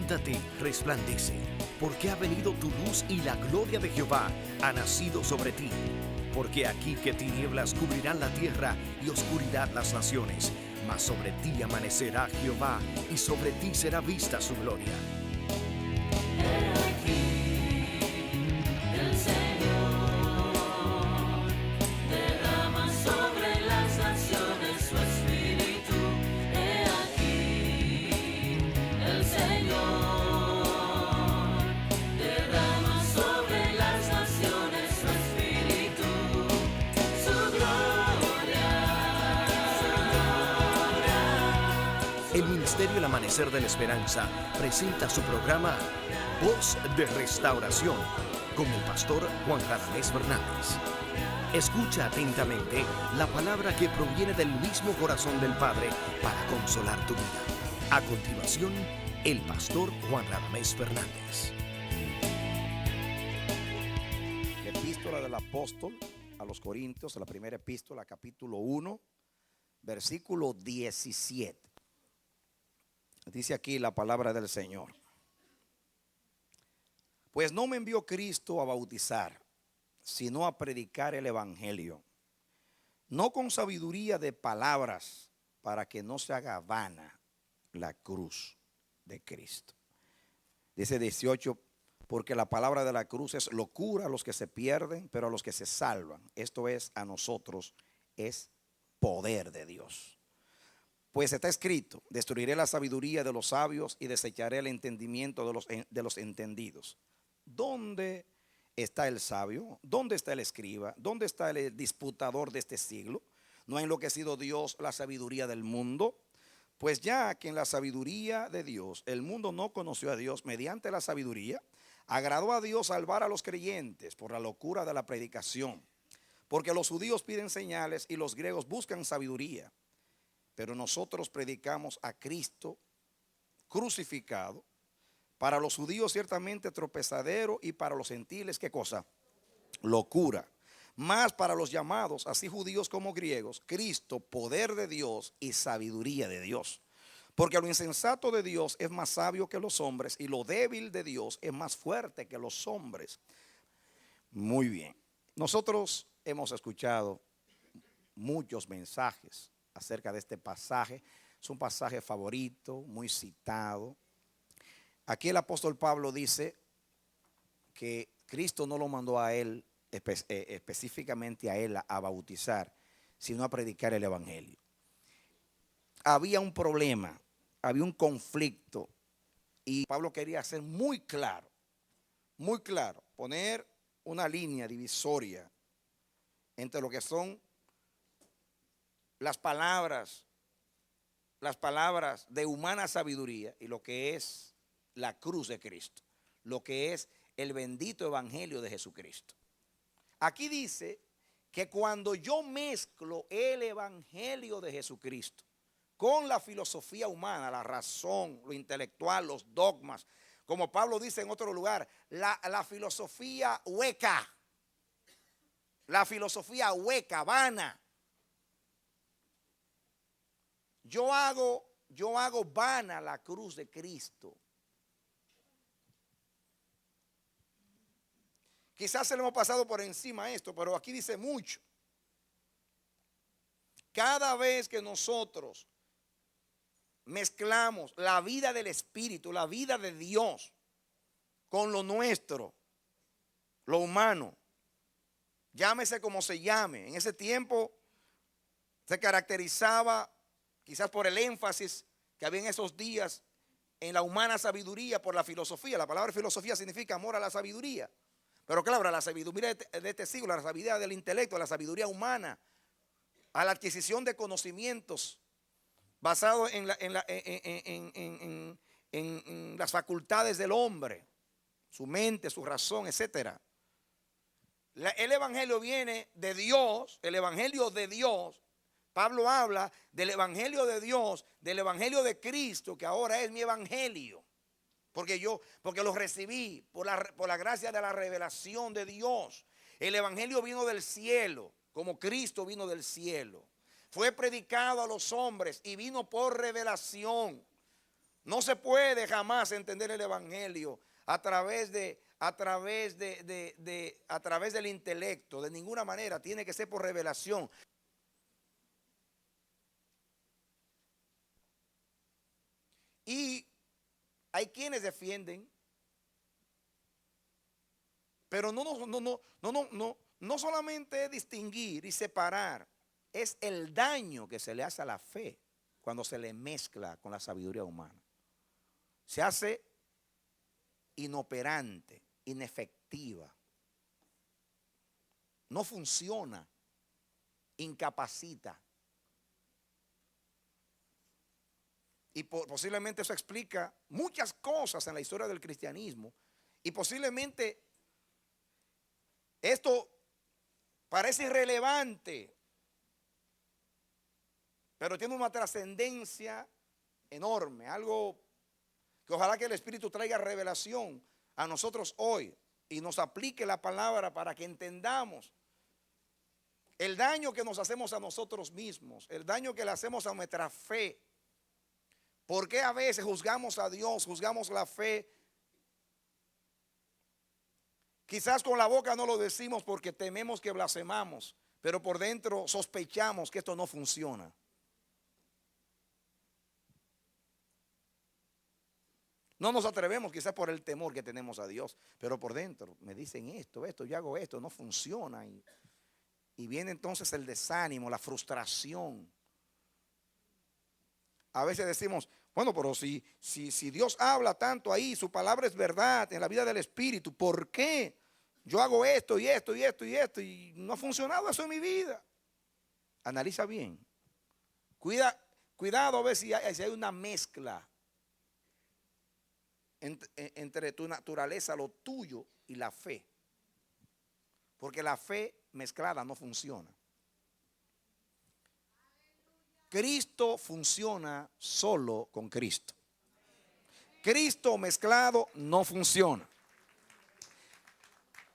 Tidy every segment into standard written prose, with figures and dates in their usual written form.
Levántate, resplandece, porque ha venido tu luz y la gloria de Jehová ha nacido sobre ti. Porque aquí que tinieblas cubrirán la tierra y oscuridad las naciones, mas sobre ti amanecerá Jehová y sobre ti será vista su gloria. El Ministerio El Amanecer de la Esperanza presenta su programa Voz de Restauración con el pastor Juan Radamés Fernández. Escucha atentamente la palabra que proviene del mismo corazón del Padre para consolar tu vida. A continuación, el pastor Juan Radamés Fernández. La epístola del apóstol a los Corintios, la primera epístola, capítulo 1, versículo 17. Dice aquí la palabra del Señor. Pues no me envió Cristo a bautizar, sino a predicar el evangelio, no con sabiduría de palabras, para que no se haga vana la cruz de Cristo. Dice 18, porque la palabra de la cruz es locura a los que se pierden, pero a los que se salvan, esto es, a nosotros, es poder de Dios. Pues está escrito, destruiré la sabiduría de los sabios y desecharé el entendimiento de los entendidos. ¿Dónde está el sabio? ¿Dónde está el escriba? ¿Dónde está el disputador de este siglo? ¿No ha enloquecido Dios la sabiduría del mundo? Pues ya que en la sabiduría de Dios el mundo no conoció a Dios mediante la sabiduría, agradó a Dios salvar a los creyentes por la locura de la predicación. Porque los judíos piden señales y los griegos buscan sabiduría. Pero nosotros predicamos a Cristo crucificado, para los judíos ciertamente tropezadero y para los gentiles, ¿qué cosa? Locura. Mas para los llamados, así judíos como griegos, Cristo, poder de Dios y sabiduría de Dios. Porque lo insensato de Dios es más sabio que los hombres y lo débil de Dios es más fuerte que los hombres. Muy bien. Nosotros hemos escuchado muchos mensajes acerca de este pasaje. Es un pasaje favorito, muy citado. Aquí el apóstol Pablo dice que Cristo no lo mandó a él, específicamente a él, a bautizar, sino a predicar el evangelio. Había un problema, había un conflicto, y Pablo quería hacer muy claro, poner una línea divisoria entre lo que son las palabras de humana sabiduría y lo que es la cruz de Cristo, lo que es el bendito evangelio de Jesucristo. Aquí dice que cuando yo mezclo el evangelio de Jesucristo con la filosofía humana, la razón, lo intelectual, los dogmas, como Pablo dice en otro lugar, la filosofía hueca, vana. Yo hago vana la cruz de Cristo. Quizás se le hemos pasado por encima esto, pero aquí dice mucho. Cada vez que nosotros mezclamos la vida del Espíritu, la vida de Dios, con lo nuestro, lo humano, llámese como se llame. En ese tiempo se caracterizaba quizás por el énfasis que había en esos días en la humana sabiduría por la filosofía. La palabra filosofía significa amor a la sabiduría. Pero claro, la sabiduría de este siglo, la sabiduría del intelecto, la sabiduría humana, a la adquisición de conocimientos basados en las facultades del hombre, su mente, su razón, etc. El evangelio viene de Dios, el evangelio de Dios. Pablo habla del evangelio de Dios, del evangelio de Cristo, que ahora es mi evangelio. Porque lo recibí por la gracia de la revelación de Dios. El evangelio vino del cielo, como Cristo vino del cielo. Fue predicado a los hombres y vino por revelación. No se puede jamás entender el evangelio a través del intelecto, de ninguna manera. Tiene que ser por revelación. Y hay quienes defienden, pero no solamente es distinguir y separar, es el daño que se le hace a la fe cuando se le mezcla con la sabiduría humana. Se hace inoperante, inefectiva. No funciona, incapacita. Y posiblemente eso explica muchas cosas en la historia del cristianismo. Y posiblemente esto parece irrelevante, pero tiene una trascendencia enorme, algo que ojalá que el Espíritu traiga revelación a nosotros hoy y nos aplique la palabra para que entendamos el daño que nos hacemos a nosotros mismos, el daño que le hacemos a nuestra fe. ¿Por qué a veces juzgamos a Dios, juzgamos la fe? Quizás con la boca no lo decimos porque tememos que blasfemamos, pero por dentro sospechamos que esto no funciona. No nos atrevemos quizás por el temor que tenemos a Dios, pero por dentro me dicen esto, yo hago esto, no funciona. Y viene entonces el desánimo, la frustración. A veces decimos, bueno, pero si Dios habla tanto ahí, su palabra es verdad en la vida del Espíritu, ¿por qué yo hago esto y esto y esto y esto y no ha funcionado eso en mi vida? Analiza bien. Cuidado a ver si hay una mezcla entre tu naturaleza, lo tuyo y la fe. Porque la fe mezclada no funciona. Cristo funciona solo con Cristo. Cristo mezclado no funciona.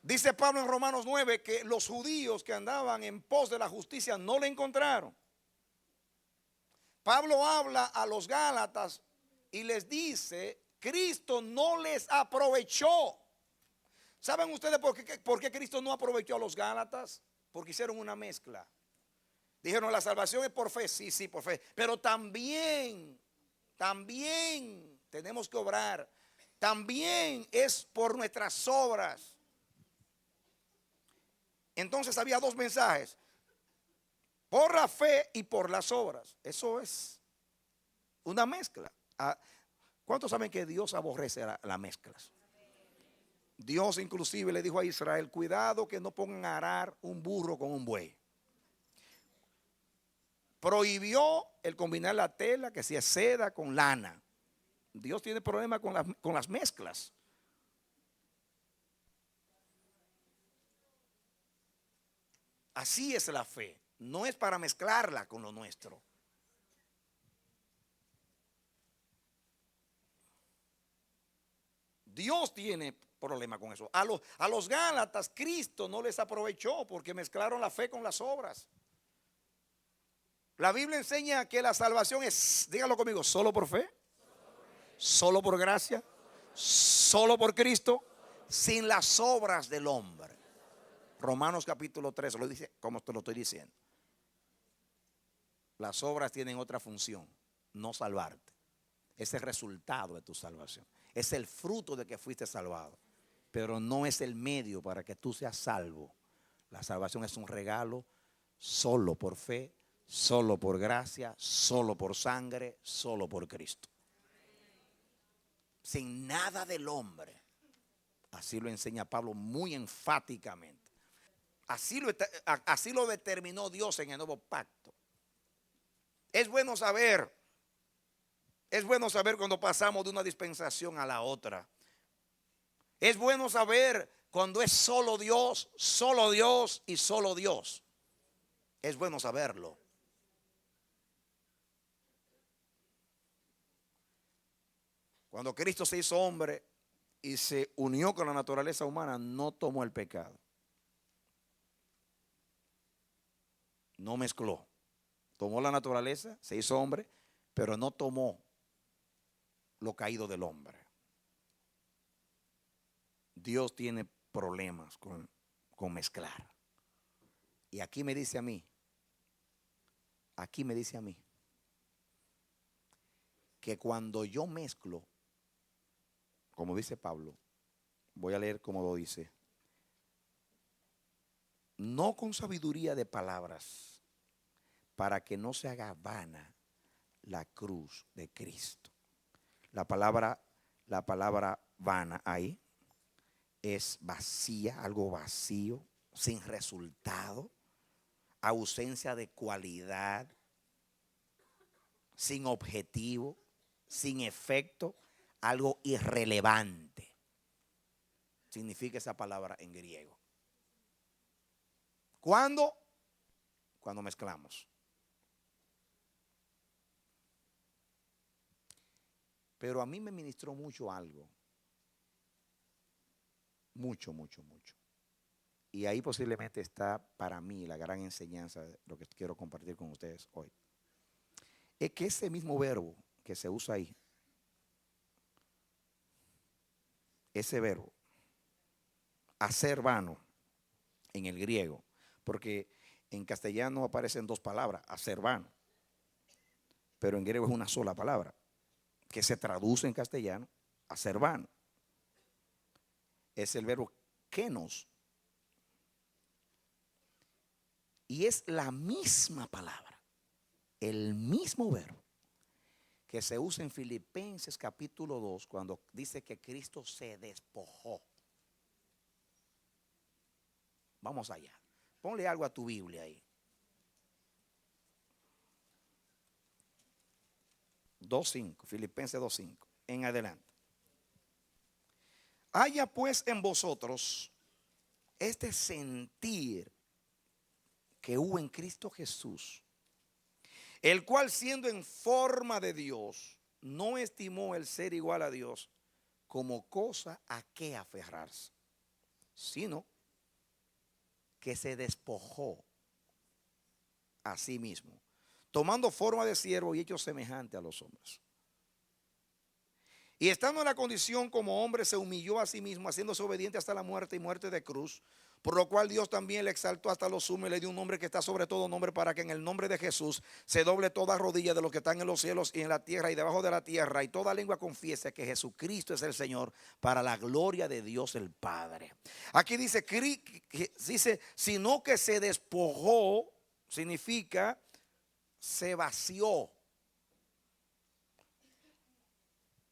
Dice Pablo en Romanos 9 que los judíos que andaban en pos de la justicia no le encontraron. Pablo habla a los Gálatas y les dice, Cristo no les aprovechó. ¿Saben ustedes por qué Cristo no aprovechó a los Gálatas? Porque hicieron una mezcla. Dijeron, la salvación es por fe, sí, por fe. Pero también tenemos que obrar. También es por nuestras obras. Entonces había dos mensajes. Por la fe y por las obras. Eso es una mezcla. ¿Cuántos saben que Dios aborrece las mezclas? Dios inclusive le dijo a Israel, cuidado que no pongan a arar un burro con un buey. Prohibió el combinar la tela, que si es seda con lana. Dios tiene problemas con las mezclas. Así es la fe. No es para mezclarla con lo nuestro. Dios tiene problema con eso. A los Gálatas Cristo no les aprovechó porque mezclaron la fe con las obras. La Biblia enseña que la salvación es, dígalo conmigo, solo por fe, solo por gracia, solo por Cristo, sin las obras del hombre. Romanos capítulo 3 lo dice como te lo estoy diciendo. Las obras tienen otra función, no salvarte. Es el resultado de tu salvación. Es el fruto de que fuiste salvado. Pero no es el medio para que tú seas salvo. La salvación es un regalo solo por fe, solo por gracia, solo por sangre, solo por Cristo. Sin nada del hombre. Así lo enseña Pablo muy enfáticamente. Así lo determinó Dios en el nuevo pacto. Es bueno saber cuando pasamos de una dispensación a la otra. Es bueno saber cuando es solo Dios y solo Dios. Es bueno saberlo. Cuando Cristo se hizo hombre y se unió con la naturaleza humana, no tomó el pecado. No mezcló. Tomó la naturaleza, se hizo hombre, pero no tomó lo caído del hombre. Dios tiene problemas con mezclar. Y aquí me dice a mí, que cuando yo mezclo, como dice Pablo, voy a leer como lo dice, no con sabiduría de palabras, para que no se haga vana la cruz de Cristo. La palabra vana ahí es vacía, algo vacío, sin resultado, ausencia de cualidad, sin objetivo, sin efecto, algo irrelevante. Significa esa palabra en griego. ¿Cuándo? Cuando mezclamos. Pero a mí me ministró mucho algo. Mucho. Y ahí posiblemente está para mí la gran enseñanza de lo que quiero compartir con ustedes hoy. Es que ese mismo verbo que se usa ahí, ese verbo, hacer vano, en el griego, porque en castellano aparecen dos palabras, hacer vano, pero en griego es una sola palabra, que se traduce en castellano, hacer vano. Es el verbo kenos. Y es la misma palabra, el mismo verbo que se usa en Filipenses capítulo 2 cuando dice que Cristo se despojó. Vamos allá. Ponle algo a tu Biblia ahí. 2.5, Filipenses 2.5, en adelante. Haya pues en vosotros este sentir que hubo en Cristo Jesús, el cual siendo en forma de Dios, no estimó el ser igual a Dios como cosa a que aferrarse, sino que se despojó a sí mismo, tomando forma de siervo y hecho semejante a los hombres. Y estando en la condición como hombre, se humilló a sí mismo, haciéndose obediente hasta la muerte y muerte de cruz. Por lo cual Dios también le exaltó hasta lo sumo y le dio un nombre que está sobre todo nombre, para que en el nombre de Jesús se doble toda rodilla de los que están en los cielos y en la tierra y debajo de la tierra, y toda lengua confiese que Jesucristo es el Señor, para la gloria de Dios el Padre. Aquí dice, sino que se despojó, significa se vació.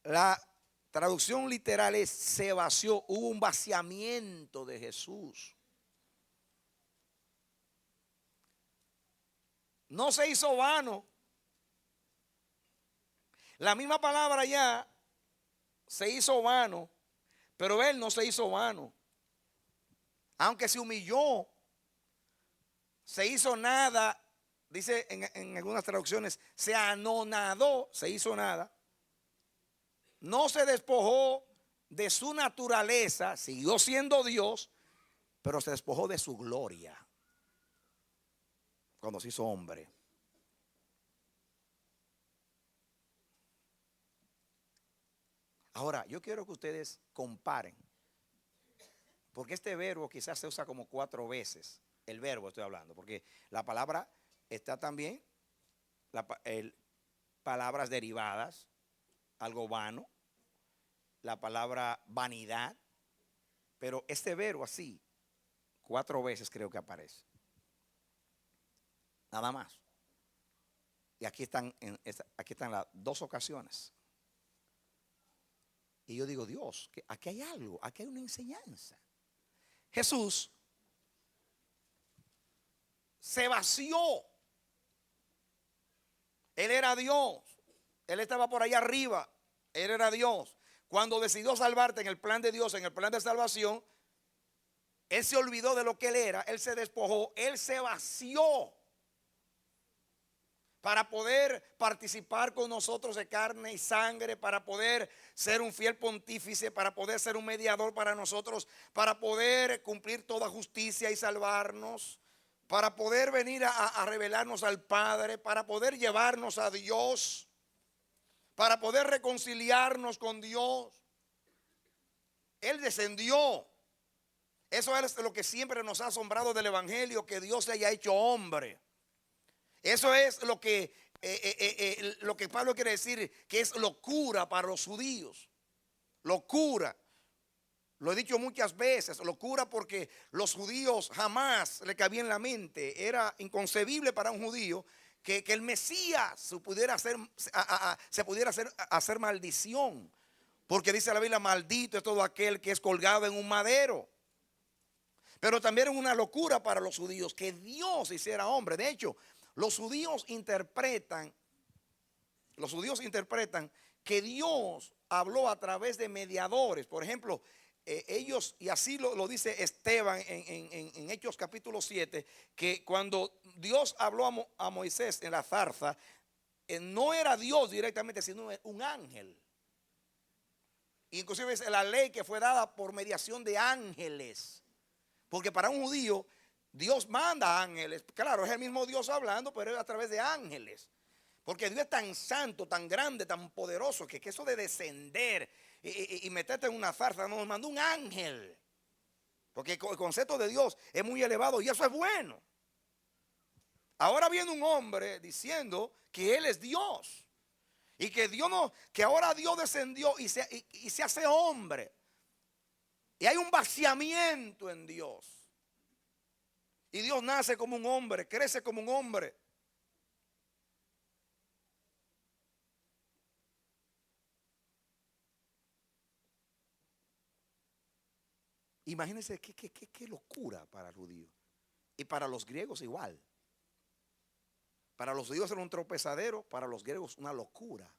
La traducción literal es se vació, hubo un vaciamiento de Jesús. No se hizo vano. La misma palabra ya se hizo vano, pero él no se hizo vano. Aunque se humilló, se hizo nada, dice en algunas traducciones, se anonadó, se hizo nada. No se despojó de su naturaleza, siguió siendo Dios, pero se despojó de su gloria cuando se hizo hombre. Ahora, yo quiero que ustedes comparen, porque este verbo quizás se usa como 4 veces. El verbo estoy hablando, porque la palabra está también, palabras derivadas, algo vano, la palabra vanidad, pero este verbo así, 4 veces creo que aparece. Nada más. Y aquí están las 2 ocasiones. Y yo digo, Dios, que aquí hay algo, aquí hay una enseñanza. Jesús se vació. Él era Dios. Él estaba por allá arriba. Él era Dios. Cuando decidió salvarte en el plan de Dios, en el plan de salvación, Él se olvidó de lo que Él era. Él se despojó. Él se vació para poder participar con nosotros de carne y sangre, para poder ser un fiel pontífice, para poder ser un mediador para nosotros, para poder cumplir toda justicia y salvarnos, para poder venir a revelarnos al Padre, para poder llevarnos a Dios, para poder reconciliarnos con Dios. Él descendió. Eso es lo que siempre nos ha asombrado del Evangelio, que Dios se haya hecho hombre. Eso es lo que Pablo quiere decir, que es locura para los judíos. Locura. Lo he dicho muchas veces, locura, porque los judíos jamás le cabía en la mente. Era inconcebible para un judío que el Mesías se pudiera hacer maldición. Porque dice la Biblia, maldito es todo aquel que es colgado en un madero. Pero también es una locura para los judíos que Dios hiciera hombre. De hecho, los judíos interpretan que Dios habló a través de mediadores. Por ejemplo, ellos, y así lo dice Esteban en Hechos capítulo 7, que cuando Dios habló a Moisés en la zarza, no era Dios directamente, sino un ángel. Inclusive es la ley que fue dada por mediación de ángeles. Porque para un judío, Dios manda ángeles. Claro, es el mismo Dios hablando, pero es a través de ángeles. Porque Dios es tan santo, tan grande, tan poderoso, que eso de descender y meterte en una zarza, nos mandó un ángel. Porque el concepto de Dios es muy elevado y eso es bueno. Ahora viene un hombre diciendo que Él es Dios. Y que ahora Dios descendió y se hace hombre. Y hay un vaciamiento en Dios. Y Dios nace como un hombre, crece como un hombre. Imagínense qué locura para el judío. Y para los griegos igual. Para los judíos era un tropezadero, para los griegos una locura.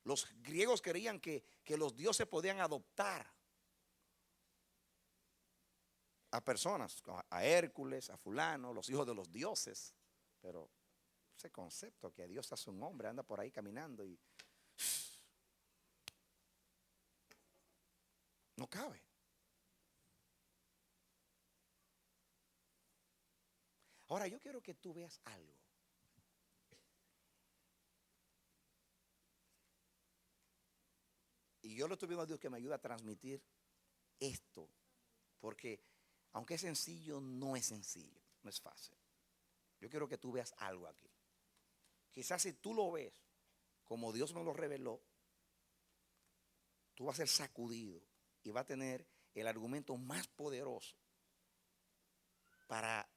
Los griegos creían que los dioses podían adoptar a personas, a Hércules, a fulano, los hijos de los dioses. Pero ese concepto que Dios hace un hombre, anda por ahí caminando y no cabe. Ahora yo quiero que tú veas algo. Y yo le estoy pidiendo a Dios que me ayude a transmitir esto. Porque aunque es sencillo, no es sencillo, no es fácil. Yo quiero que tú veas algo aquí. Quizás si tú lo ves como Dios me lo reveló, tú vas a ser sacudido y vas a tener el argumento más poderoso para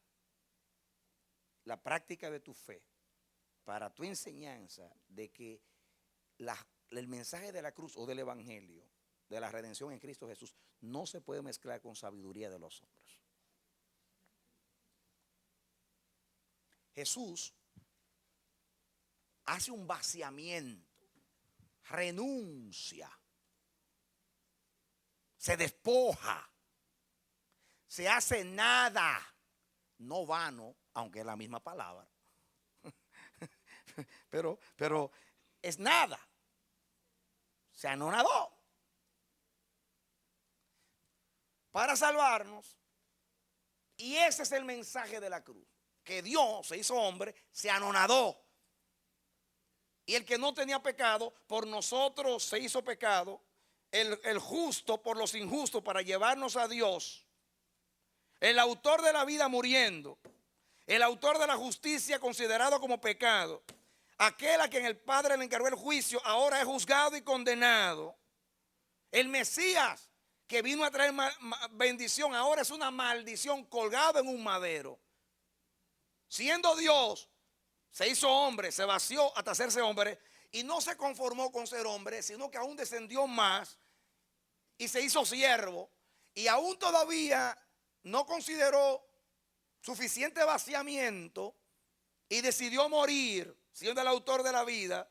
la práctica de tu fe, para tu enseñanza de que el mensaje de la cruz o del evangelio, de la redención en Cristo Jesús, no se puede mezclar con sabiduría de los hombres. Jesús hace un vaciamiento, renuncia, se despoja, se hace nada, no vano, aunque es la misma palabra, pero es nada, se anonadó para salvarnos. Y ese es el mensaje de la cruz, que Dios se hizo hombre, se anonadó. Y el que no tenía pecado, por nosotros se hizo pecado. El justo por los injustos, para llevarnos a Dios. El autor de la vida muriendo. El autor de la justicia considerado como pecado. Aquel a quien el Padre le encargó el juicio, ahora es juzgado y condenado. El Mesías, que vino a traer bendición, ahora es una maldición, colgado en un madero. Siendo Dios, se hizo hombre, se vació hasta hacerse hombre, y no se conformó con ser hombre, sino que aún descendió más y se hizo siervo, y aún todavía no consideró suficiente vaciamiento y decidió morir, siendo el autor de la vida.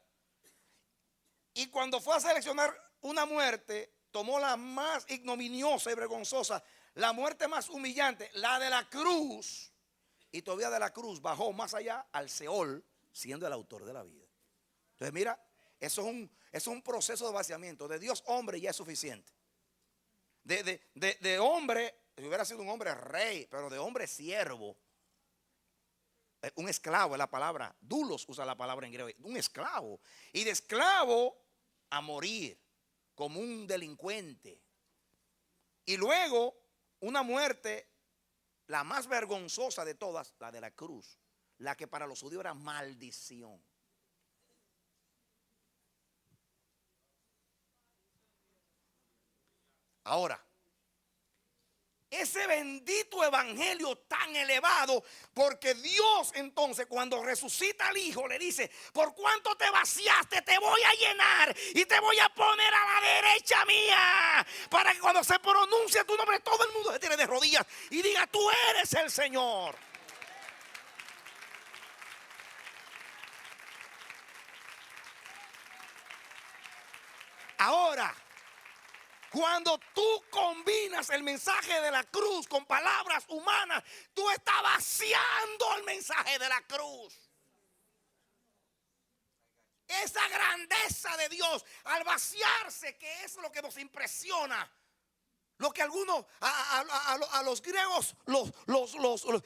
Y cuando fue a seleccionar una muerte, tomó la más ignominiosa y vergonzosa, la muerte más humillante, la de la cruz. Y todavía de la cruz bajó más allá al Seol, siendo el autor de la vida. Entonces mira, eso es un proceso de vaciamiento. De Dios hombre ya es suficiente. De hombre, si hubiera sido un hombre rey, pero de hombre siervo. Un esclavo es la palabra, dulos usa la palabra en griego, un esclavo. Y de esclavo a morir como un delincuente. Y luego una muerte, la más vergonzosa de todas, la de la cruz, la que para los judíos era maldición. Ahora, ese bendito evangelio tan elevado, porque Dios entonces cuando resucita al Hijo le dice: por cuanto te vaciaste, te voy a llenar y te voy a poner a la derecha mía, para que cuando se pronuncie tu nombre todo el mundo se tire de rodillas y diga: tú eres el Señor. Ahora, cuando tú combinas el mensaje de la cruz con palabras humanas, tú estás vaciando el mensaje de la cruz. Esa grandeza de Dios al vaciarse, que es lo que nos impresiona. Lo que algunos, a los griegos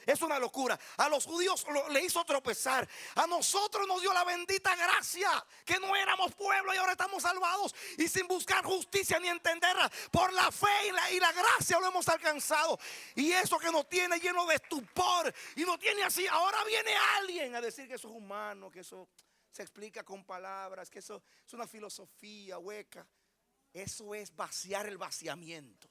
es una locura. A los judíos le hizo tropezar. A nosotros nos dio la bendita gracia, que no éramos pueblo y ahora estamos salvados. Y sin buscar justicia ni entenderla, por la fe y la gracia lo hemos alcanzado. Y eso que nos tiene lleno de estupor y nos tiene así. Ahora viene alguien a decir que eso es humano, que eso se explica con palabras, que eso es una filosofía hueca. Eso es vaciar el vaciamiento.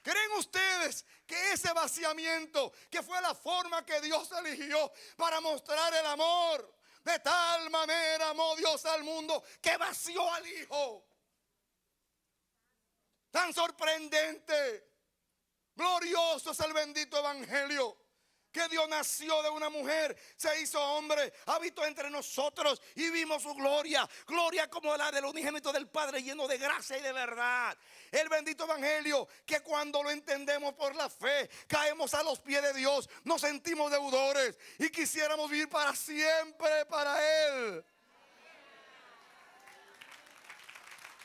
¿Creen ustedes que ese vaciamiento, que fue la forma que Dios eligió para mostrar el amor, de tal manera amó Dios al mundo que vació al Hijo? Tan sorprendente, glorioso es el bendito evangelio, que Dios nació de una mujer, se hizo hombre, habitó entre nosotros y vimos su gloria, gloria como la del unigénito del Padre, lleno de gracia y de verdad. El bendito evangelio que cuando lo entendemos por la fe, caemos a los pies de Dios, nos sentimos deudores y quisiéramos vivir para siempre para Él.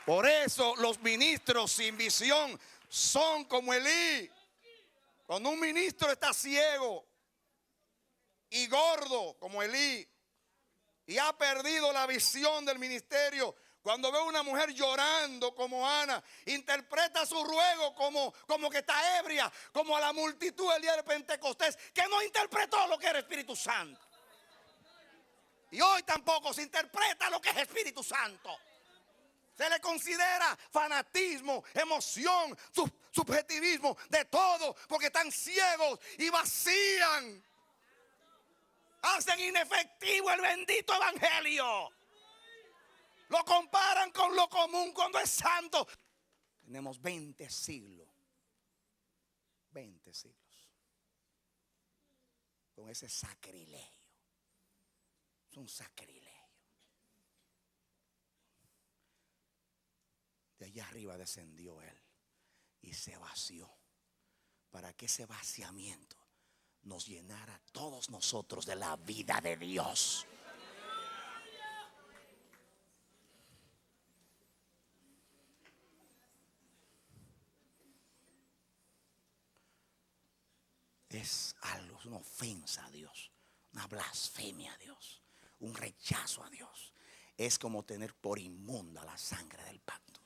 Por eso los ministros sin visión son como Elí. Cuando un ministro está ciego y gordo como Elí y ha perdido la visión del ministerio, cuando ve a una mujer llorando como Ana, interpreta su ruego como que está ebria, como a la multitud el día de Pentecostés, que no interpretó lo que era Espíritu Santo. Y hoy tampoco se interpreta lo que es Espíritu Santo. Se le considera fanatismo, emoción, subjetivismo, de todo, porque están ciegos y vacían. Hacen inefectivo el bendito evangelio. Lo comparan con lo común cuando es santo. Tenemos 20 siglos. 20 siglos. Con ese sacrilegio. Es un sacrilegio. De allá arriba descendió Él y se vació, para que ese vaciamiento nos llenara a todos nosotros de la vida de Dios. Es algo, es una ofensa a Dios, una blasfemia a Dios, un rechazo a Dios. Es como tener por inmunda la sangre del pacto.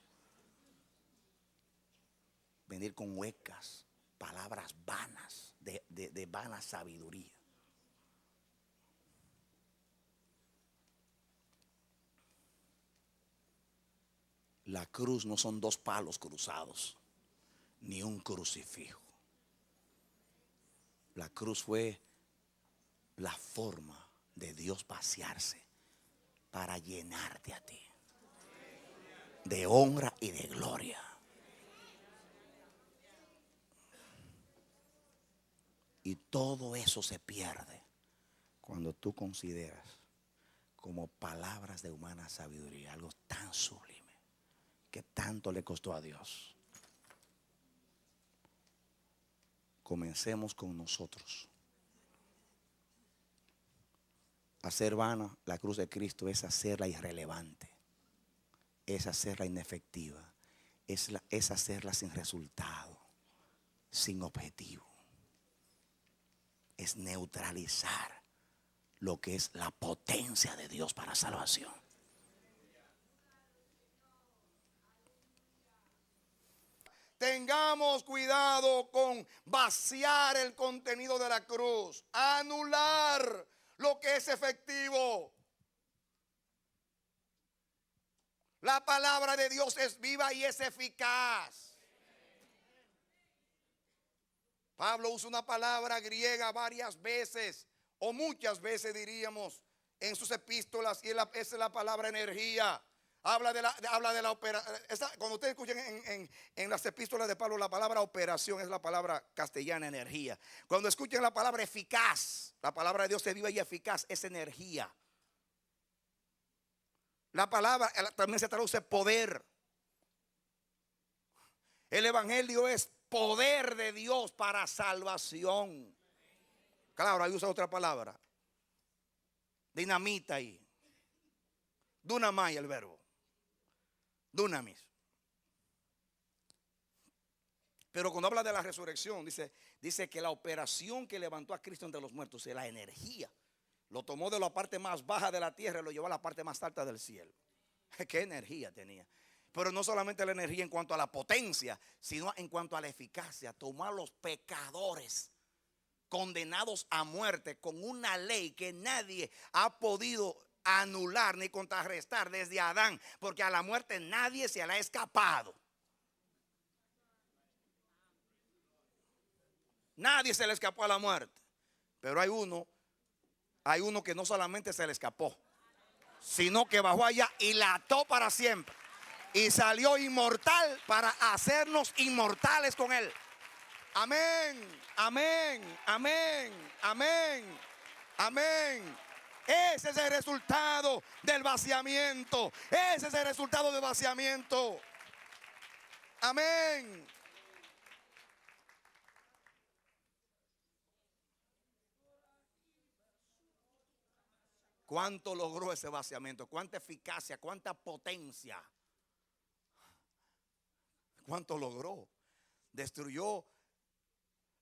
Venir con huecas, palabras vanas, de vana sabiduría. La cruz no son dos palos cruzados, ni un crucifijo. La cruz fue la forma de Dios vaciarse para llenarte a ti de honra y de gloria. Y todo eso se pierde cuando tú consideras como palabras de humana sabiduría algo tan sublime que tanto le costó a Dios. Comencemos con nosotros. Hacer vana la cruz de Cristo es hacerla irrelevante, es hacerla inefectiva, es hacerla sin resultado, sin objetivo. Es neutralizar lo que es la potencia de Dios para salvación. Tengamos cuidado con vaciar el contenido de la cruz, anular lo que es efectivo. La palabra de Dios es viva y es eficaz. Pablo usa una palabra griega varias veces, o muchas veces diríamos, en sus epístolas, y esa es la palabra energía. Habla de la operación. Cuando ustedes escuchan en las epístolas de Pablo, la palabra operación es la palabra castellana, energía. Cuando escuchan la palabra eficaz, la palabra de Dios es viva y eficaz, es energía. La palabra también se traduce poder. El evangelio es poder de Dios para salvación. Claro, ahí usa otra palabra. Dinamita ahí. Dunamai el verbo. Dunamis. Pero cuando habla de la resurrección, dice que la operación que levantó a Cristo entre los muertos es la energía. Lo tomó de la parte más baja de la tierra y lo llevó a la parte más alta del cielo. ¿Qué energía tenía? Pero no solamente la energía en cuanto a la potencia, sino en cuanto a la eficacia. Tomó a los pecadores condenados a muerte con una ley que nadie ha podido anular ni contrarrestar desde Adán, porque a la muerte nadie se le ha escapado. Nadie se le escapó a la muerte. Pero hay uno que no solamente se le escapó, sino que bajó allá y la ató para siempre. Y salió inmortal para hacernos inmortales con él. Amén, amén, amén, amén, amén. Ese es el resultado del vaciamiento. Ese es el resultado del vaciamiento. Amén. ¿Cuánto logró ese vaciamiento? ¿Cuánta eficacia? ¿Cuánta potencia? ¿Cuánto logró? Destruyó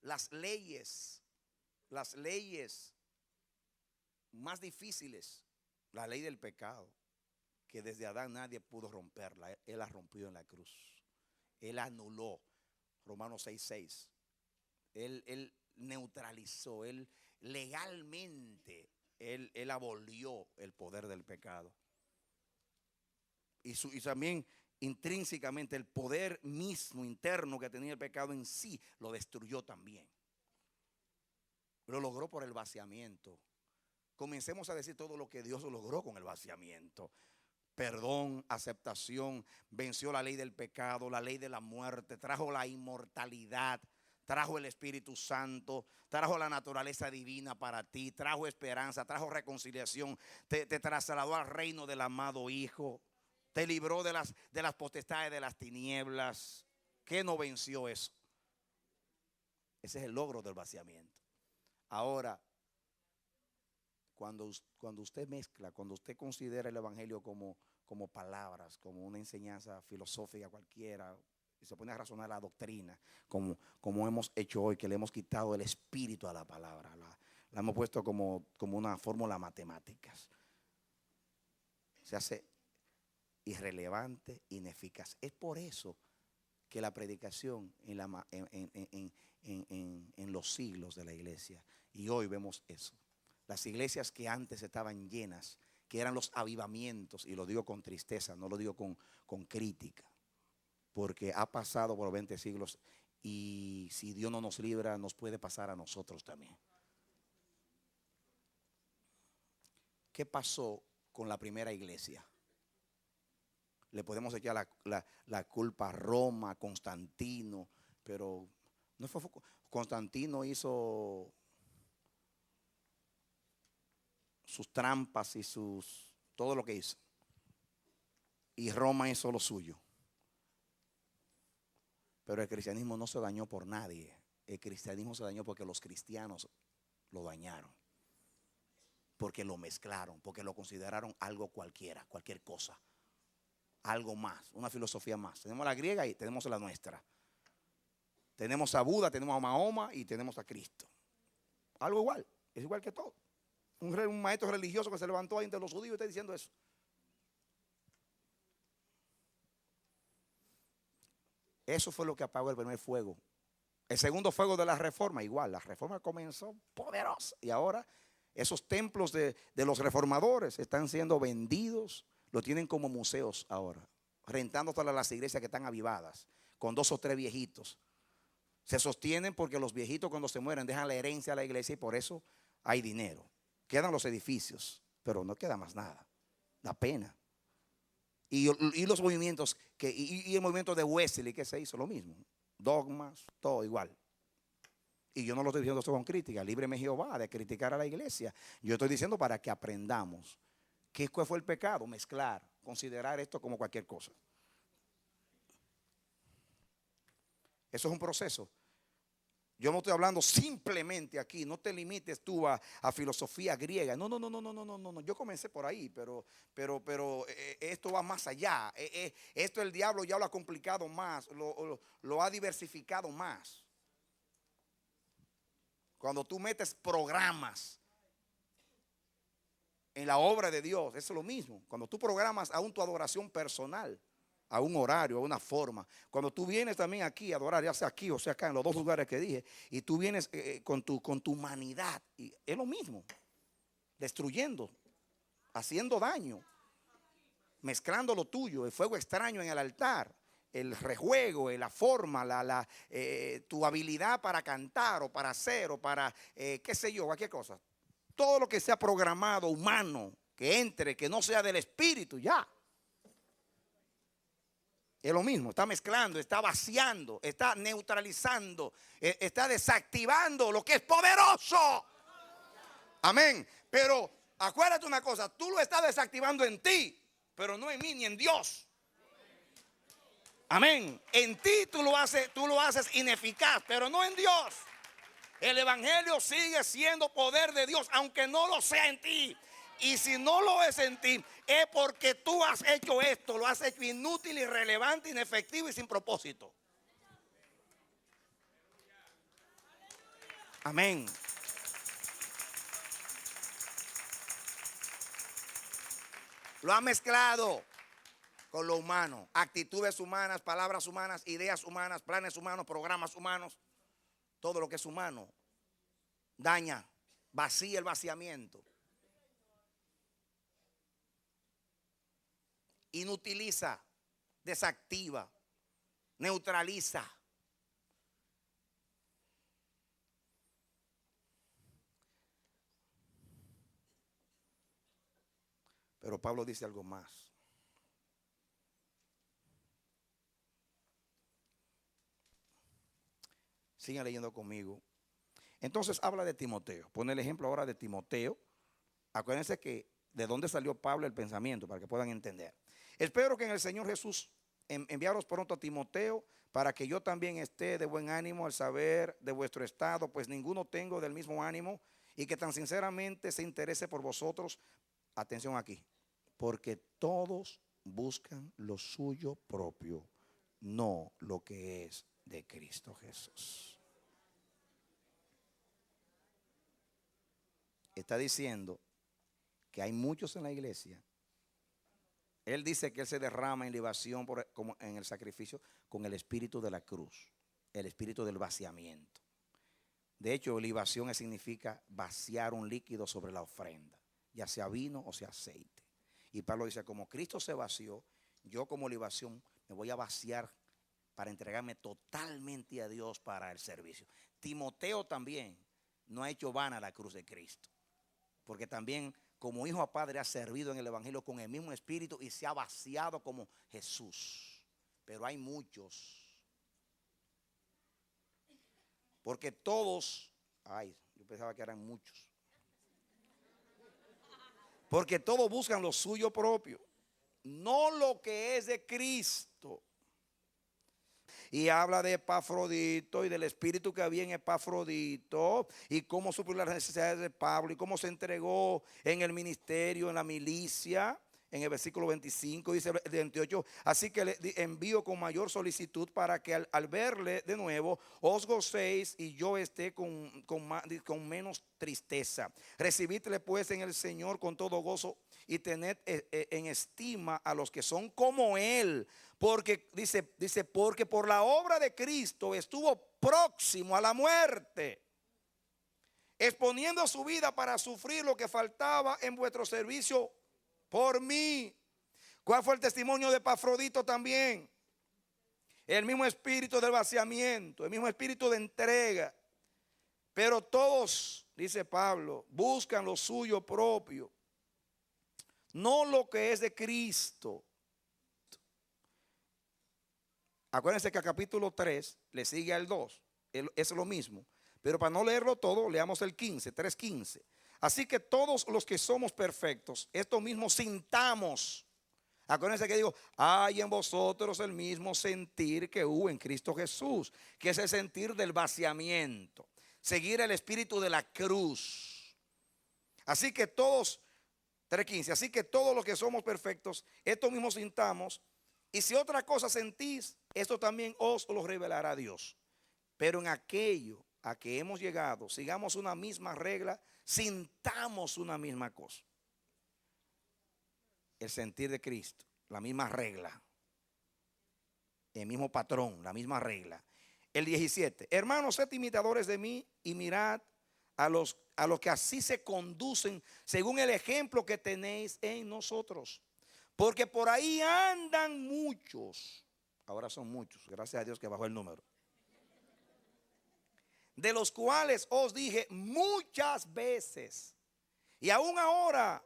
las leyes más difíciles. La ley del pecado, que desde Adán nadie pudo romperla. Él la rompió en la cruz. Él anuló. Romanos 6:6. Él neutralizó. Él legalmente, él abolió el poder del pecado. Y también intrínsecamente el poder mismo interno que tenía el pecado en sí lo destruyó también. Lo logró por el vaciamiento. Comencemos a decir todo lo que Dios logró con el vaciamiento. Perdón, aceptación, venció la ley del pecado, la ley de la muerte, trajo la inmortalidad, trajo el Espíritu Santo, trajo la naturaleza divina para ti, trajo esperanza, trajo reconciliación, te trasladó al reino del amado Hijo, te libró de las potestades de las tinieblas. ¿Qué no venció eso? Ese es el logro del vaciamiento. Ahora, cuando usted mezcla, cuando usted considera el evangelio como palabras, como una enseñanza filosófica cualquiera, y se pone a razonar la doctrina, como hemos hecho hoy, que le hemos quitado el espíritu a la palabra, la hemos puesto como una fórmula matemáticas, se hace irrelevante, ineficaz. Es por eso que la predicación en los siglos de la iglesia, y hoy vemos eso. Las iglesias que antes estaban llenas, que eran los avivamientos, y lo digo con tristeza, no lo digo con crítica, porque ha pasado por 20 siglos y si Dios no nos libra, nos puede pasar a nosotros también. ¿Qué pasó con la primera iglesia? Le podemos echar la culpa a Roma, a Constantino, pero no fue Constantino hizo sus trampas y todo lo que hizo, y Roma hizo lo suyo. Pero el cristianismo no se dañó por nadie. El cristianismo se dañó porque los cristianos lo dañaron. Porque lo mezclaron, porque lo consideraron algo cualquiera, cualquier cosa. Algo más, una filosofía más. Tenemos la griega y tenemos la nuestra. Tenemos a Buda, tenemos a Mahoma y tenemos a Cristo. Algo igual, es igual que todo. Un maestro religioso que se levantó ahí entre los judíos y está diciendo eso. Eso fue lo que apagó el primer fuego. El segundo fuego de la reforma, igual, la reforma comenzó poderosa. Y ahora esos templos de los reformadores están siendo vendidos, lo tienen como museos ahora, rentando todas las iglesias que están avivadas, con 2 o 3 viejitos. Se sostienen porque los viejitos cuando se mueren dejan la herencia a la iglesia y por eso hay dinero. Quedan los edificios, pero no queda más nada. Da pena. Y los movimientos, y el movimiento de Wesley que se hizo, lo mismo. Dogmas, todo igual. Y yo no lo estoy diciendo esto con crítica. Líbreme Jehová de criticar a la iglesia. Yo estoy diciendo para que aprendamos. ¿Cuál fue el pecado? Mezclar, considerar esto como cualquier cosa. Eso es un proceso. Yo no estoy hablando simplemente aquí, no te limites tú a filosofía griega. No. Yo comencé por ahí, pero esto va más allá. Esto el diablo ya lo ha complicado más, lo ha diversificado más. Cuando tú metes programas en la obra de Dios, eso es lo mismo. Cuando tú programas aún tu adoración personal, a un horario, a una forma. Cuando tú vienes también aquí a adorar, ya sea aquí o sea acá, en los 2 lugares que dije, y tú vienes con tu humanidad, y es lo mismo, destruyendo, haciendo daño, mezclando lo tuyo, el fuego extraño en el altar, el rejuego, la forma, tu habilidad para cantar o para hacer o para, qué sé yo, cualquier cosa. Todo lo que sea programado, humano, que entre, que no sea del espíritu, ya. Es lo mismo, está mezclando, está vaciando, está neutralizando, está desactivando lo que es poderoso. Amén. Pero acuérdate una cosa, tú lo estás desactivando en ti, pero no en mí ni en Dios. Amén. En ti tú lo haces ineficaz, pero no en Dios. El evangelio sigue siendo poder de Dios, aunque no lo sea en ti. Y si no lo es en ti, es porque tú has hecho esto, lo has hecho inútil, irrelevante, inefectivo y sin propósito. Amén. Lo ha mezclado con lo humano, actitudes humanas, palabras humanas, ideas humanas, planes humanos, programas humanos. Todo lo que es humano daña, vacía el vaciamiento. Inutiliza, desactiva, neutraliza. Pero Pablo dice algo más. Sigan leyendo conmigo. Entonces habla de Timoteo. Pone el ejemplo ahora de Timoteo. Acuérdense que de dónde salió Pablo el pensamiento para que puedan entender. Espero que en el Señor Jesús enviaros pronto a Timoteo para que yo también esté de buen ánimo al saber de vuestro estado, pues ninguno tengo del mismo ánimo y que tan sinceramente se interese por vosotros. Atención aquí, porque todos buscan lo suyo propio, no lo que es de Cristo Jesús. Está diciendo que hay muchos en la iglesia. Él dice que él se derrama en libación como en el sacrificio con el espíritu de la cruz, el espíritu del vaciamiento. De hecho, libación significa vaciar un líquido sobre la ofrenda, ya sea vino o sea aceite. Y Pablo dice, como Cristo se vació, yo como libación me voy a vaciar para entregarme totalmente a Dios para el servicio. Timoteo también no ha hecho vana la cruz de Cristo, porque también como hijo a padre ha servido en el evangelio con el mismo espíritu y se ha vaciado como Jesús. Pero hay muchos, porque todos, yo pensaba que eran muchos, porque todos buscan lo suyo propio, no lo que es de Cristo. y habla de Epafrodito y del espíritu que había en Epafrodito y cómo suplió las necesidades de Pablo y cómo se entregó en el ministerio, en la milicia. En el versículo 25 dice el 28, así que le envío con mayor solicitud para que al verle de nuevo os gocéis y yo esté con menos tristeza. Recibidle pues en el Señor con todo gozo y tened en estima a los que son como Él. Porque dice, porque por la obra de Cristo estuvo próximo a la muerte, exponiendo su vida para sufrir lo que faltaba en vuestro servicio por mí. ¿Cuál fue el testimonio de Epafrodito también? El mismo espíritu del vaciamiento, el mismo espíritu de entrega. Pero todos, dice Pablo, buscan lo suyo propio, no lo que es de Cristo. Acuérdense que al capítulo 3 le sigue al 2, es lo mismo. Pero para no leerlo todo, leamos el 15, 3:15. Así que todos los que somos perfectos, esto mismo sintamos. Acuérdense que digo, hay en vosotros el mismo sentir que hubo en Cristo Jesús, que es el sentir del vaciamiento, seguir el espíritu de la cruz. Así que todos, 3:15, así que todos los que somos perfectos, esto mismo sintamos, y si otra cosa sentís, esto también os lo revelará Dios. Pero en aquello a que hemos llegado, sigamos una misma regla, sintamos una misma cosa. El sentir de Cristo, la misma regla, el mismo patrón, la misma regla. El 17, hermanos, sed imitadores de mí y mirad a los que así se conducen según el ejemplo que tenéis en nosotros. Porque por ahí andan muchos, ahora son muchos, gracias a Dios que bajó el número, de los cuales os dije muchas veces, y aún ahora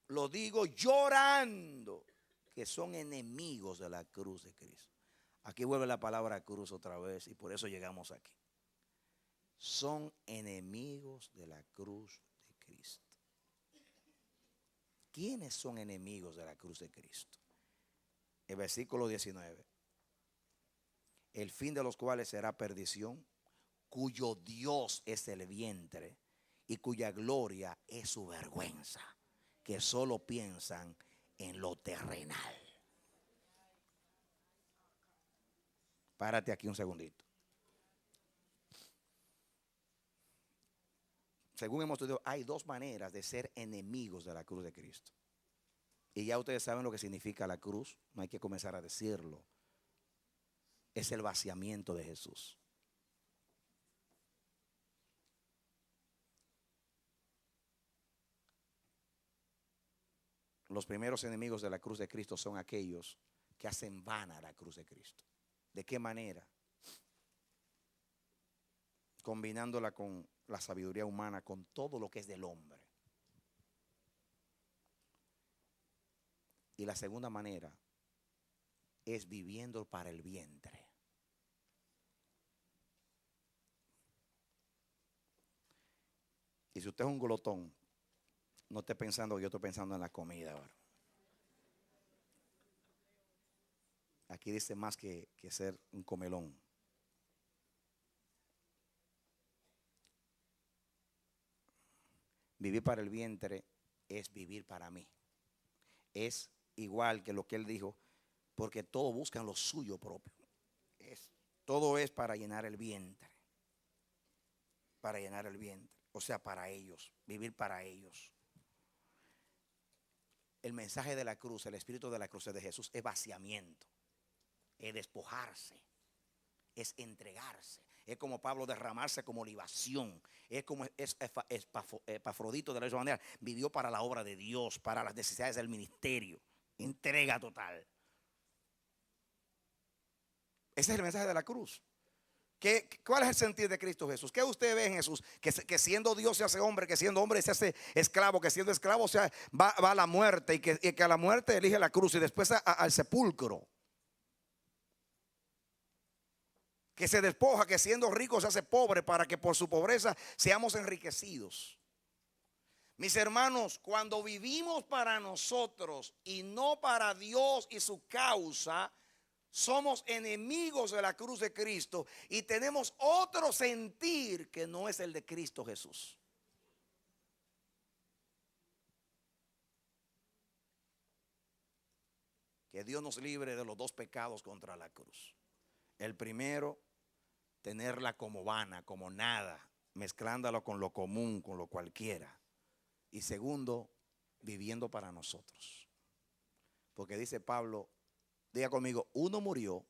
lo digo llorando, que son enemigos de la cruz de Cristo. Aquí vuelve la palabra cruz otra vez y por eso llegamos aquí. Son enemigos de la cruz de Cristo. ¿Quiénes son enemigos de la cruz de Cristo? El versículo 19. El fin de los cuales será perdición, cuyo Dios es el vientre y cuya gloria es su vergüenza, que solo piensan en lo terrenal. Párate aquí un segundito. Según hemos estudiado, hay dos maneras de ser enemigos de la cruz de Cristo. Y ya ustedes saben lo que significa la cruz, no hay que comenzar a decirlo. Es el vaciamiento de Jesús. Los primeros enemigos de la cruz de Cristo son aquellos que hacen vana la cruz de Cristo. ¿De qué manera? Combinándola con la sabiduría humana, con todo lo que es del hombre. Y la segunda manera es viviendo para el vientre. Y si usted es un glotón, no esté pensando que yo estoy pensando en la comida ahora. Aquí dice más que ser un comelón. Vivir para el vientre es vivir para mí. Es igual que lo que él dijo, porque todos buscan lo suyo propio. Todo es para llenar el vientre. Para llenar el vientre. O sea, para ellos. Vivir para ellos. El mensaje de la cruz, el espíritu de la cruz de Jesús es vaciamiento. Es despojarse. Es entregarse. Es como Pablo derramarse como libación. Es como Epafrodito de la misma manera. Vivió para la obra de Dios, para las necesidades del ministerio. Entrega total. Ese es el mensaje de la cruz. ¿Cuál es el sentir de Cristo Jesús? ¿Qué usted ve en Jesús? Que siendo Dios se hace hombre, que siendo hombre se hace esclavo, que siendo esclavo va a la muerte y que a la muerte elige la cruz y después al sepulcro. Que se despoja, que siendo rico se hace pobre para que por su pobreza seamos enriquecidos. Mis hermanos, cuando vivimos para nosotros y no para Dios y su causa, Somos enemigos de la cruz de Cristo y tenemos otro sentir que no es el de Cristo Jesús. Que Dios nos libre de los dos pecados contra la cruz. El primero, tenerla como vana, como nada, mezclándola con lo común, con lo cualquiera. Y segundo, viviendo para nosotros. Porque dice Pablo, diga conmigo, uno murió,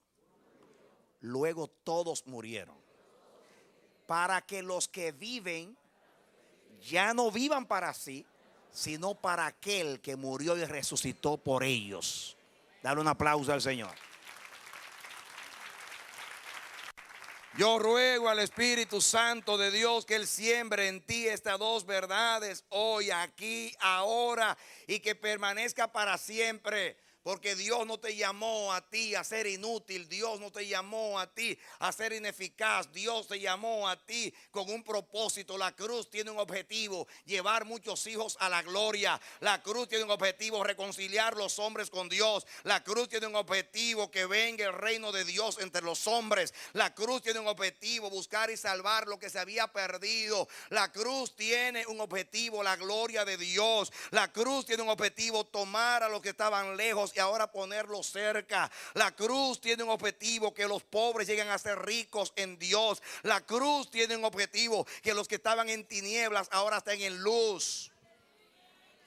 luego todos murieron. Para que los que viven ya no vivan para sí, sino para aquel que murió y resucitó por ellos. Dale un aplauso al Señor. Yo ruego al Espíritu Santo de Dios que Él siembre en ti estas dos verdades hoy, aquí, ahora, y que permanezca para siempre. Porque Dios no te llamó a ti a ser inútil. Dios no te llamó a ti a ser ineficaz. Dios te llamó a ti con un propósito. La cruz tiene un objetivo: llevar muchos hijos a la gloria. La cruz tiene un objetivo: reconciliar los hombres con Dios. La cruz tiene un objetivo: que venga el reino de Dios entre los hombres. La cruz tiene un objetivo: buscar y salvar lo que se había perdido. La cruz tiene un objetivo: la gloria de Dios. La cruz tiene un objetivo: tomar a los que estaban lejos y ahora ponerlos cerca. La cruz tiene un objetivo: que los pobres lleguen a ser ricos en Dios. La cruz tiene un objetivo: que los que estaban en tinieblas ahora estén en luz.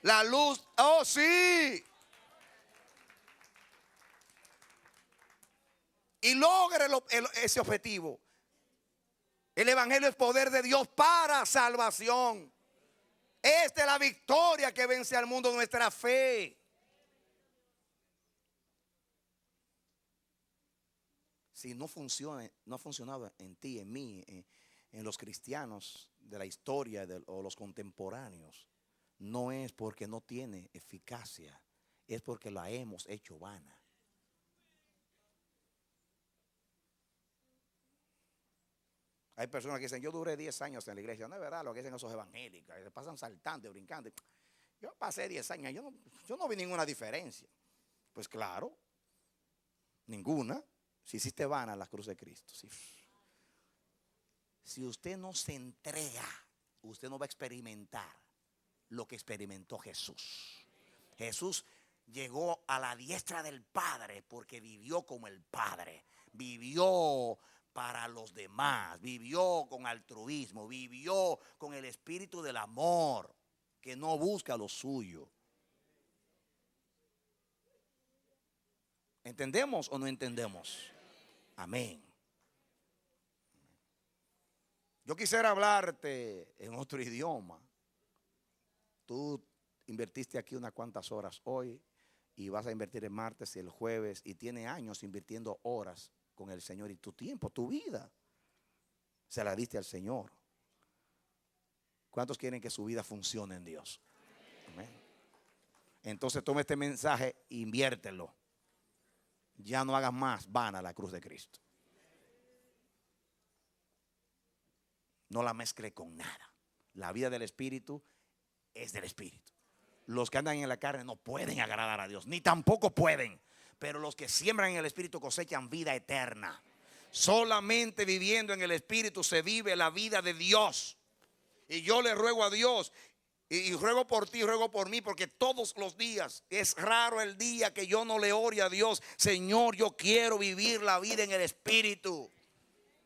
La luz, oh sí. Y logre ese objetivo. El evangelio es poder de Dios para salvación. Esta es la victoria que vence al mundo, nuestra fe. Si no funciona, no ha funcionado en ti, en mí, en los cristianos de la historia o los contemporáneos, no es porque no tiene eficacia, es porque la hemos hecho vana. Hay personas que dicen, yo duré 10 años en la iglesia. No es verdad lo que dicen esos evangélicos, que se pasan saltando, brincando. Yo pasé 10 años, yo no vi ninguna diferencia. Pues claro, ninguna. Si hiciste vana la cruz de Cristo. Si usted no se entrega, usted no va a experimentar lo que experimentó Jesús. Jesús llegó a la diestra del Padre porque vivió como el Padre. Vivió para los demás, vivió con altruismo, vivió con el espíritu del amor, que no busca lo suyo. ¿Entendemos o no entendemos? Amén. Yo quisiera hablarte en otro idioma. Tú invertiste aquí unas cuantas horas hoy y vas a invertir el martes y el jueves y tienes años invirtiendo horas con el Señor, y tu tiempo, tu vida se la diste al Señor. ¿Cuántos quieren que su vida funcione en Dios? Amén. Entonces toma este mensaje e inviértelo. Ya no hagas más vana la cruz de Cristo. No la mezcle con nada. La vida del Espíritu es del Espíritu. Los que andan en la carne no pueden agradar a Dios, ni tampoco pueden. Pero los que siembran en el Espíritu cosechan vida eterna. Solamente viviendo en el Espíritu se vive la vida de Dios. Y yo le ruego a Dios, y ruego por ti, ruego por mí, porque todos los días, es raro el día que yo no le ore a Dios: Señor, yo quiero vivir la vida en el Espíritu.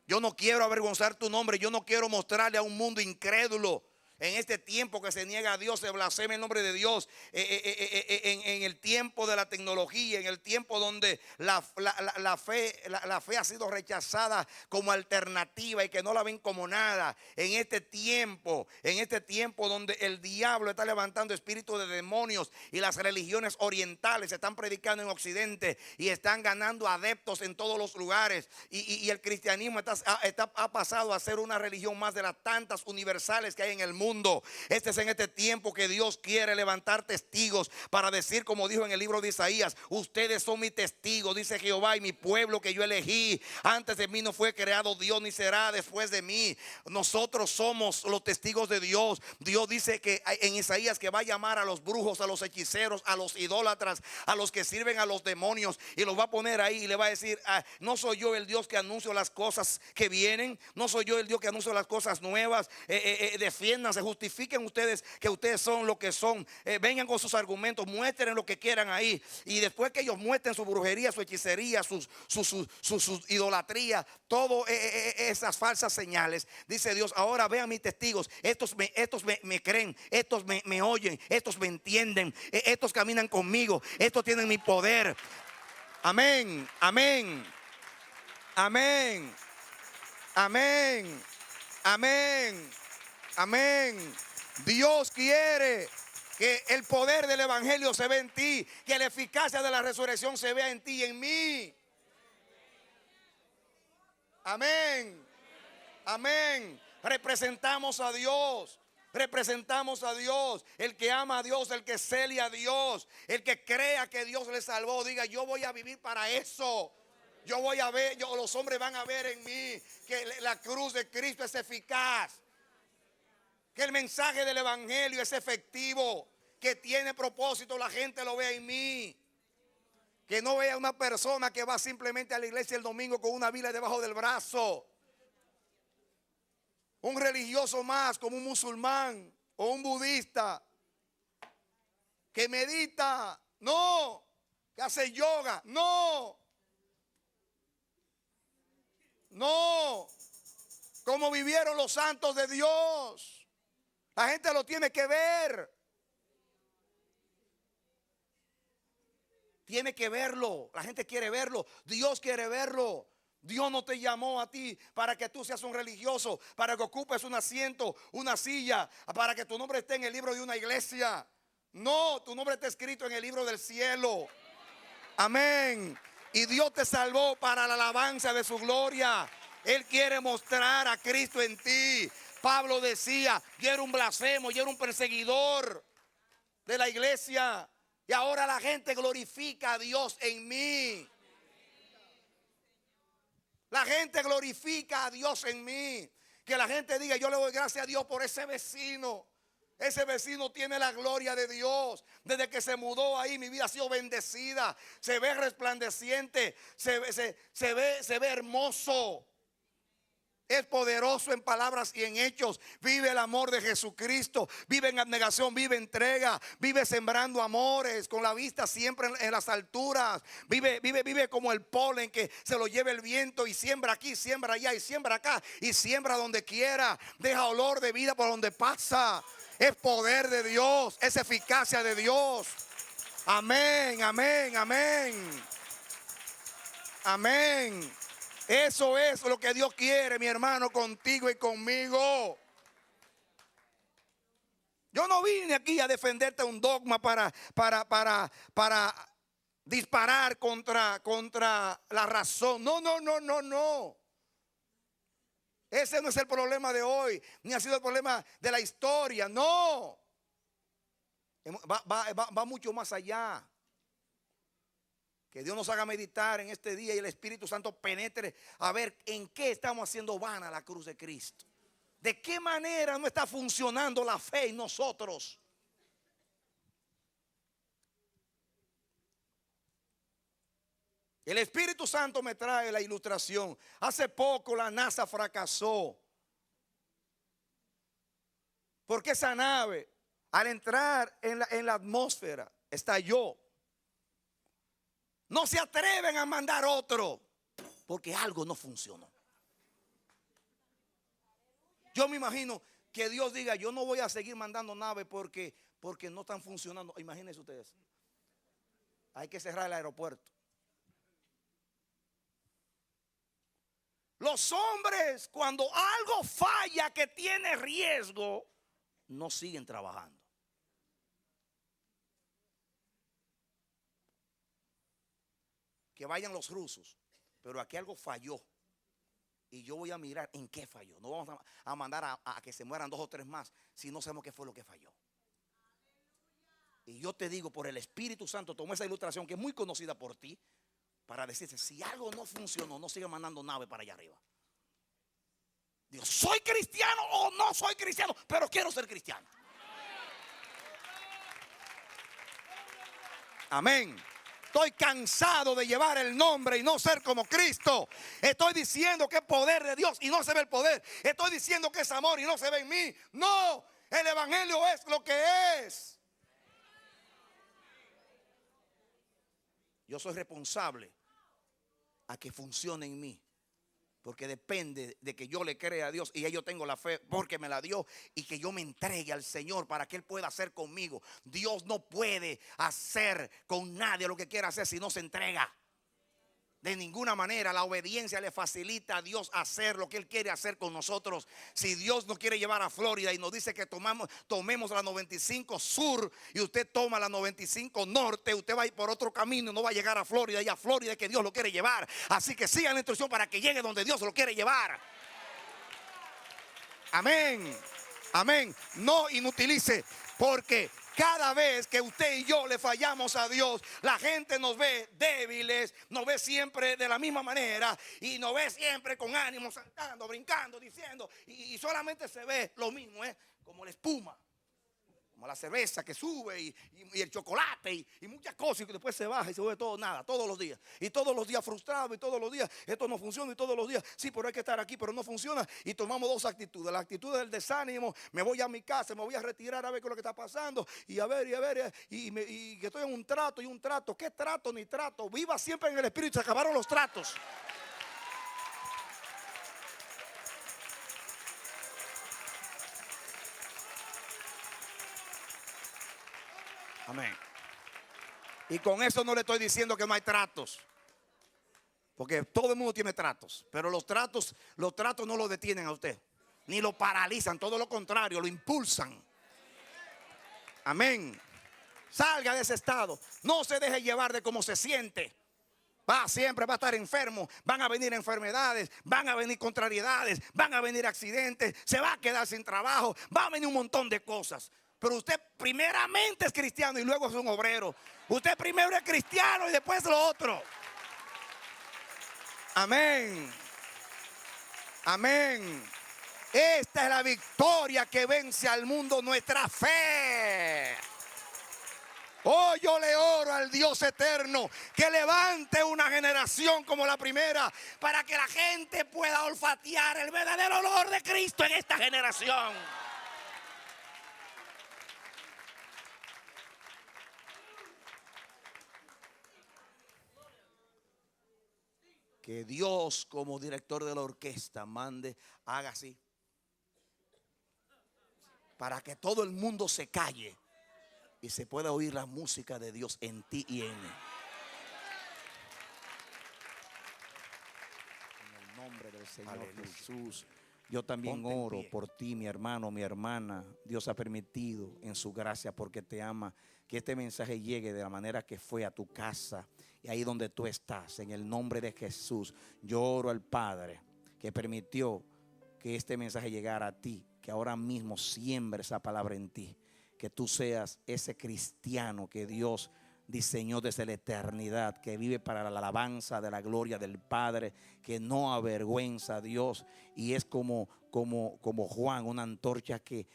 Yo no quiero avergonzar tu nombre. Yo no quiero mostrarle a un mundo incrédulo, en este tiempo que se niega a Dios, se blasfema el nombre de Dios, en el tiempo de la tecnología, en el tiempo donde la fe ha sido rechazada como alternativa y que no la ven como nada, en este tiempo donde el diablo está levantando espíritus de demonios y las religiones orientales se están predicando en Occidente y están ganando adeptos en todos los lugares, y el cristianismo ha pasado a ser una religión más de las tantas universales que hay en el mundo. mundo. Este es en este tiempo que Dios quiere levantar testigos para decir, como dijo en el libro de Isaías: ustedes son mis testigos, dice Jehová, y mi pueblo que yo elegí. Antes de mí no fue creado Dios, ni será después de mí. Nosotros somos los testigos de Dios. Dios dice que en Isaías que va a llamar a los brujos, a los hechiceros, a los idólatras, a los que sirven a los demonios, y los va a poner ahí y le va a decir: no soy yo el Dios que anuncio las cosas que vienen, no soy yo el Dios que anuncio las cosas nuevas. Defiéndanse, justifiquen ustedes que ustedes son lo que son. Vengan con sus argumentos, muestren lo que quieran ahí, y después que ellos muestren su brujería, su hechicería, sus idolatría, todas esas falsas señales, dice Dios: ahora vean mis testigos, estos me creen, estos me oyen, estos me entienden, estos caminan conmigo, estos tienen mi poder. Amén, amén, amén, amén, amén, amén. Dios quiere que el poder del evangelio se vea en ti, que la eficacia de la resurrección se vea en ti y en mí. Amén, amén. Representamos a Dios. Representamos a Dios. El que ama a Dios, el que cele a Dios, el que crea que Dios le salvó, diga: yo voy a vivir para eso. Yo voy a ver, los hombres van a ver en mí que la cruz de Cristo es eficaz, que el mensaje del evangelio es efectivo, que tiene propósito. La gente lo vea en mí. Que no vea una persona que va simplemente a la iglesia el domingo con una Biblia debajo del brazo. Un religioso más, como un musulmán o un budista que medita, no, que hace yoga, no, no, como vivieron los santos de Dios. La gente lo tiene que ver. Tiene que verlo. La gente quiere verlo. Dios quiere verlo. Dios no te llamó a ti para que tú seas un religioso, para que ocupes un asiento, una silla, para que tu nombre esté en el libro de una iglesia. No, tu nombre está escrito en el libro del cielo. Amén. Y Dios te salvó para la alabanza de su gloria. Él quiere mostrar a Cristo en ti. Pablo decía: yo era un blasfemo, yo era un perseguidor de la iglesia, y ahora la gente glorifica a Dios en mí. La gente glorifica a Dios en mí. Que la gente diga: yo le doy gracias a Dios por ese vecino. Ese vecino tiene la gloria de Dios. Desde que se mudó ahí, mi vida ha sido bendecida. Se ve resplandeciente, se ve hermoso. Es poderoso en palabras y en hechos. Vive el amor de Jesucristo. Vive en abnegación, vive entrega. Vive sembrando amores, con la vista siempre en las alturas. Vive como el polen que se lo lleva el viento, y siembra aquí, siembra allá, y siembra acá, y siembra donde quiera. Deja olor de vida por donde pasa. Es poder de Dios, es eficacia de Dios. Amén, amén, amén. Amén. Eso es lo que Dios quiere, mi hermano, contigo y conmigo. Yo no vine aquí a defenderte un dogma para disparar contra la razón. No, no, no, no, no. Ese no es el problema de hoy, ni ha sido el problema de la historia. No. Va mucho más allá. Que Dios nos haga meditar en este día y el Espíritu Santo penetre a ver en qué estamos haciendo vana la cruz de Cristo. De qué manera no está funcionando la fe en nosotros. El Espíritu Santo me trae la ilustración. Hace poco la NASA fracasó. Porque esa nave, al entrar en la atmósfera, estalló. No se atreven a mandar otro porque algo no funcionó. Yo me imagino que Dios diga: yo no voy a seguir mandando naves porque no están funcionando. Imagínense ustedes. Hay que cerrar el aeropuerto. Los hombres, cuando algo falla que tiene riesgo, no siguen trabajando. Que vayan los rusos, pero aquí algo falló y yo voy a mirar en qué falló. No vamos a mandar a que se mueran 2 o 3 más si no sabemos qué fue lo que falló. Y yo te digo, por el Espíritu Santo, tomé esa ilustración que es muy conocida por ti, para decirte, si algo no funcionó, no siga mandando naves para allá arriba. Digo, ¿soy cristiano o no soy cristiano? Pero quiero ser cristiano. Amén. Estoy cansado de llevar el nombre y no ser como Cristo. Estoy diciendo que es poder de Dios y no se ve el poder. Estoy diciendo que es amor y no se ve en mí. No, el evangelio es lo que es. Yo soy responsable a que funcione en mí, porque depende de que yo le crea a Dios y ya yo tengo la fe porque me la dio, y que yo me entregue al Señor para que Él pueda hacer conmigo. Dios no puede hacer con nadie lo que quiera hacer si no se entrega. De ninguna manera. La obediencia le facilita a Dios hacer lo que Él quiere hacer con nosotros. Si Dios nos quiere llevar a Florida y nos dice que tomemos la 95 Sur y usted toma la 95 Norte, usted va a ir por otro camino y no va a llegar a Florida. Y a Florida es que Dios lo quiere llevar. Así que siga la instrucción para que llegue donde Dios lo quiere llevar. Amén. Amén. No inutilice, porque cada vez que usted y yo le fallamos a Dios, la gente nos ve débiles, nos ve siempre de la misma manera y nos ve siempre con ánimo, saltando, brincando, diciendo, y solamente se ve lo mismo, como la espuma, como la cerveza que sube y el chocolate y muchas cosas, y que después se baja y se ve todo nada, todos los días. Y todos los días frustrado, y todos los días esto no funciona, y todos los días sí, pero hay que estar aquí, pero no funciona. Y tomamos 2 actitudes: la actitud del desánimo, me voy a mi casa, me voy a retirar a ver qué es lo que está pasando, y que estoy en un trato. ¿Qué trato ni trato? Viva siempre en el Espíritu. Se acabaron los tratos. Amén. Y con eso no le estoy diciendo que no hay tratos, porque todo el mundo tiene tratos, pero los tratos no lo detienen a usted, ni lo paralizan, todo lo contrario, lo impulsan. Amén. Salga de ese estado, no se deje llevar de cómo se siente. Siempre va a estar enfermo, van a venir enfermedades, van a venir contrariedades, van a venir accidentes, se va a quedar sin trabajo, va a venir un montón de cosas. Pero usted primeramente es cristiano y luego es un obrero. Usted primero es cristiano y después lo otro. Amén. Amén. Esta es la victoria que vence al mundo, nuestra fe. Oh, yo le oro al Dios eterno que levante una generación como la primera, para que la gente pueda olfatear el verdadero olor de Cristo en esta generación. Que Dios, como director de la orquesta, haga así, para que todo el mundo se calle y se pueda oír la música de Dios en ti y en mí. En el nombre del Señor Jesús. Yo también oro por ti, mi hermano, mi hermana. Dios ha permitido en su gracia, porque te ama, que este mensaje llegue de la manera que fue a tu casa y ahí donde tú estás. En el nombre de Jesús, yo oro al Padre que permitió que este mensaje llegara a ti, que ahora mismo siembre esa palabra en ti, que tú seas ese cristiano que Dios diseñó desde la eternidad, que vive para la alabanza de la gloria del Padre, que no avergüenza a Dios, y es como Juan, una antorcha que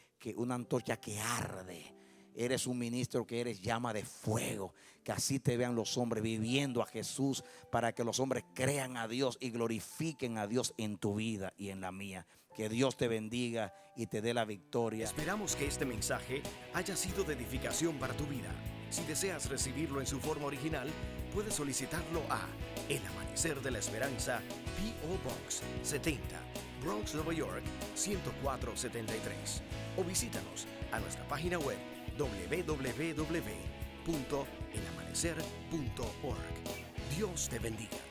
arde. Eres un ministro que eres llama de fuego, que así te vean los hombres viviendo a Jesús, para que los hombres crean a Dios y glorifiquen a Dios en tu vida y en la mía. Que Dios te bendiga y te dé la victoria. Esperamos que este mensaje haya sido de edificación para tu vida. Si deseas recibirlo en su forma original, puedes solicitarlo a El Amanecer de la Esperanza, P.O. Box 70, Bronx, Nueva York 10473, o visítanos a nuestra página web www.elamanecer.org. Dios te bendiga.